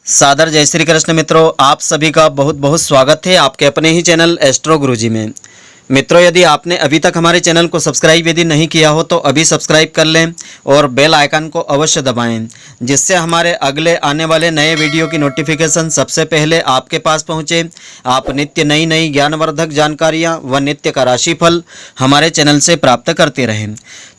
सादर जय श्री कृष्ण मित्रों, आप सभी का बहुत बहुत स्वागत है आपके अपने ही चैनल एस्ट्रो गुरुजी में। मित्रों, यदि आपने अभी तक हमारे चैनल को सब्सक्राइब यदि नहीं किया हो तो अभी सब्सक्राइब कर लें और बेल आइकन को अवश्य दबाएं, जिससे हमारे अगले आने वाले नए वीडियो की नोटिफिकेशन सबसे पहले आपके पास पहुंचे। आप नित्य नई नई ज्ञानवर्धक जानकारियां व नित्य का राशिफल हमारे चैनल से प्राप्त करते रहें।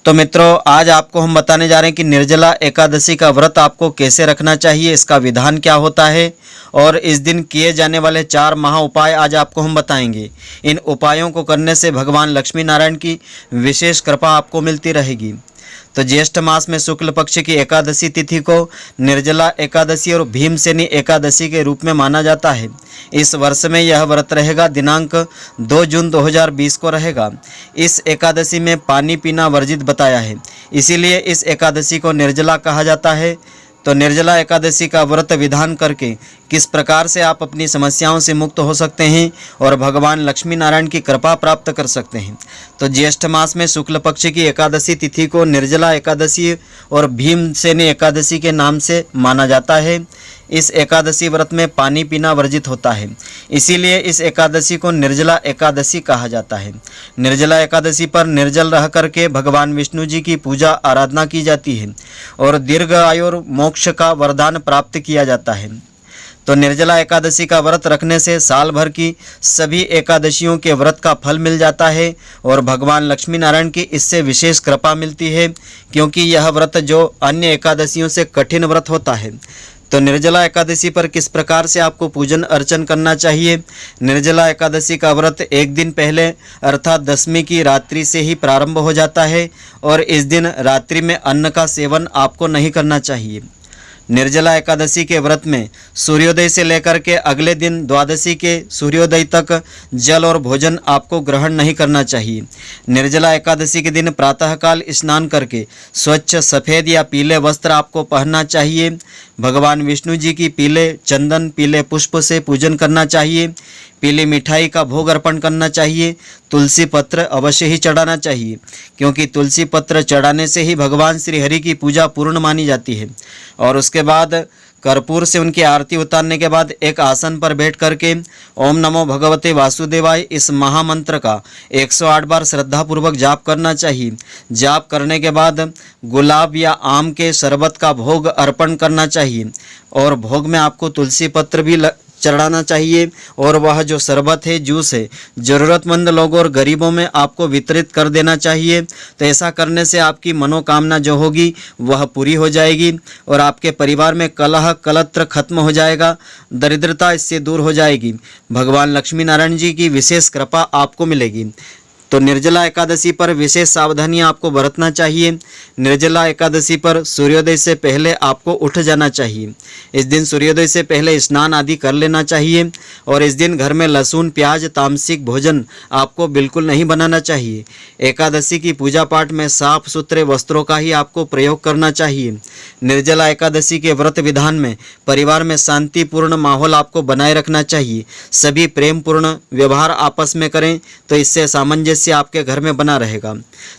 तो मित्रों, आज आपको हम बताने जा रहे हैं कि निर्जला एकादशी का व्रत आपको कैसे रखना चाहिए, इसका विधान क्या होता है और इस दिन किए जाने वाले 4 महा उपाय आज आपको हम बताएंगे। इन उपायों को करने से भगवान लक्ष्मी नारायण की विशेष कृपा आपको मिलती रहेगी। तो ज्येष्ठ मास में शुक्ल पक्ष की एकादशी तिथि को निर्जला एकादशी और भीमसेनी एकादशी के रूप में माना जाता है। इस वर्ष में यह व्रत रहेगा, दिनांक 2 जून 2020 को रहेगा। इस एकादशी में पानी पीना वर्जित बताया है, इसीलिए इस एकादशी को निर्जला कहा जाता है। तो निर्जला एकादशी का व्रत विधान करके किस प्रकार से आप अपनी समस्याओं से मुक्त हो सकते हैं और भगवान लक्ष्मी नारायण की कृपा प्राप्त कर सकते हैं। तो ज्येष्ठ मास में शुक्ल पक्ष की एकादशी तिथि को निर्जला एकादशी और भीमसेनी एकादशी के नाम से माना जाता है। इस एकादशी व्रत में पानी पीना वर्जित होता है, इसीलिए इस एकादशी को निर्जला एकादशी कहा जाता है। निर्जला एकादशी पर निर्जल रह करके भगवान विष्णु जी की पूजा आराधना की जाती है और दीर्घ आयु और मोक्ष का वरदान प्राप्त किया जाता है। तो निर्जला एकादशी का व्रत रखने से साल भर की सभी एकादशियों के व्रत का फल मिल जाता है और भगवान लक्ष्मी नारायण की इससे विशेष कृपा मिलती है, क्योंकि यह व्रत जो अन्य एकादशियों से कठिन व्रत होता है। तो निर्जला एकादशी पर किस प्रकार से आपको पूजन अर्चन करना चाहिए। निर्जला एकादशी का व्रत एक दिन पहले अर्थात दशमी की रात्रि से ही प्रारंभ हो जाता है और इस दिन रात्रि में अन्न का सेवन आपको नहीं करना चाहिए। निर्जला एकादशी के व्रत में सूर्योदय से लेकर के अगले दिन द्वादशी के सूर्योदय तक जल और भोजन आपको ग्रहण नहीं करना चाहिए। निर्जला एकादशी के दिन प्रातःकाल स्नान करके स्वच्छ सफ़ेद या पीले वस्त्र आपको पहनना चाहिए। भगवान विष्णु जी की पीले चंदन पीले पुष्प से पूजन करना चाहिए। पीली मिठाई का भोग अर्पण करना चाहिए। तुलसी पत्र अवश्य ही चढ़ाना चाहिए, क्योंकि तुलसी पत्र चढ़ाने से ही भगवान श्री हरि की पूजा पूर्ण मानी जाती है। और उसके बाद कर्पूर से उनकी आरती उतारने के बाद एक आसन पर बैठ करके ओम नमो भगवते वासुदेवाय इस महामंत्र का 108 बार श्रद्धापूर्वक जाप करना चाहिए। जाप करने के बाद गुलाब या आम के शरबत का भोग अर्पण करना चाहिए और भोग में आपको तुलसी पत्र भी चढ़ाना चाहिए और वह जो शरबत है, जूस है, ज़रूरतमंद लोगों और गरीबों में आपको वितरित कर देना चाहिए। तो ऐसा करने से आपकी मनोकामना जो होगी वह पूरी हो जाएगी और आपके परिवार में कलह कलत्र खत्म हो जाएगा, दरिद्रता इससे दूर हो जाएगी। भगवान लक्ष्मी नारायण जी की विशेष कृपा आपको मिलेगी। तो निर्जला एकादशी पर विशेष सावधानियां आपको बरतना चाहिए। निर्जला एकादशी पर सूर्योदय से पहले आपको उठ जाना चाहिए। इस दिन सूर्योदय से पहले स्नान आदि कर लेना चाहिए और इस दिन घर में लहसुन प्याज तामसिक भोजन आपको बिल्कुल नहीं बनाना चाहिए। एकादशी की पूजा पाठ में साफ सुथरे वस्त्रों का ही आपको प्रयोग करना चाहिए। निर्जला एकादशी के व्रत विधान में परिवार में शांतिपूर्ण माहौल आपको बनाए रखना चाहिए। सभी प्रेमपूर्ण व्यवहार आपस में करें, तो इससे सामंजस्य से आपके घर में बना रहेगा।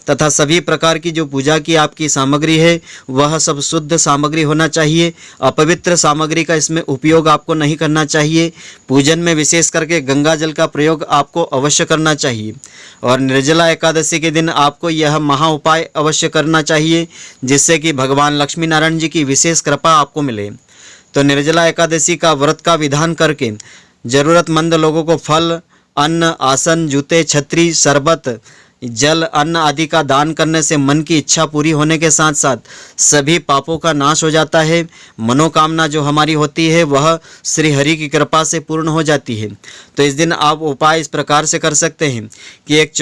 तथा सभी प्रकार की जो पूजा की आपकी सामग्री है वह सब शुद्ध सामग्री होना चाहिए। अपवित्र सामग्री का इसमें उपयोग आपको नहीं करना चाहिए। पूजन में विशेष करके गंगा जल का प्रयोग आपको अवश्य करना चाहिए और निर्जला एकादशी के दिन आपको यह महा उपाय अवश्य करना चाहिए, जिससे कि भगवान लक्ष्मी नारायण जी की विशेष कृपा आपको मिले। तो निर्जला एकादशी का व्रत का विधान करके जरूरतमंद लोगों को फल अन्न आसन जूते छतरी शरबत जल अन्न आदि का दान करने से मन की इच्छा पूरी होने के साथ साथ सभी पापों का नाश हो जाता है। मनोकामना जो हमारी होती है वह श्री हरि की कृपा से पूर्ण हो जाती है। तो इस दिन आप उपाय इस प्रकार से कर सकते हैं कि एक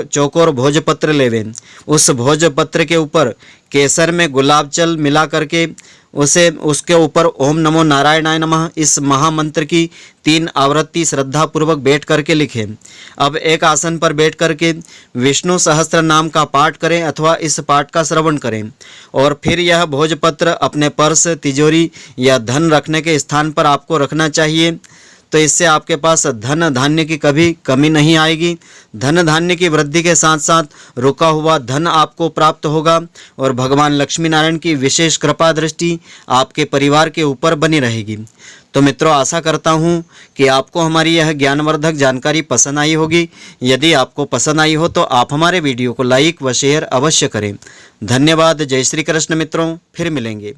चौकोर भोजपत्र लेवें। उस भोजपत्र के ऊपर केसर में गुलाब जल मिला करके उसके ऊपर ओम नमो नारायणाय नमः इस महामंत्र की 3 आवृत्ति श्रद्धापूर्वक बैठ करके लिखें। अब एक आसन पर बैठ करके विष्णु सहस्त्र नाम का पाठ करें अथवा इस पाठ का श्रवण करें और फिर यह भोजपत्र अपने पर्स तिजोरी या धन रखने के स्थान पर आपको रखना चाहिए। तो इससे आपके पास धन धान्य की कभी कमी नहीं आएगी। धन धान्य की वृद्धि के साथ साथ रुका हुआ धन आपको प्राप्त होगा और भगवान लक्ष्मी नारायण की विशेष कृपा दृष्टि आपके परिवार के ऊपर बनी रहेगी। तो मित्रों, आशा करता हूँ कि आपको हमारी यह ज्ञानवर्धक जानकारी पसंद आई होगी। यदि आपको पसंद आई हो तो आप हमारे वीडियो को लाइक व शेयर अवश्य करें। धन्यवाद। जय श्री कृष्ण मित्रों, फिर मिलेंगे।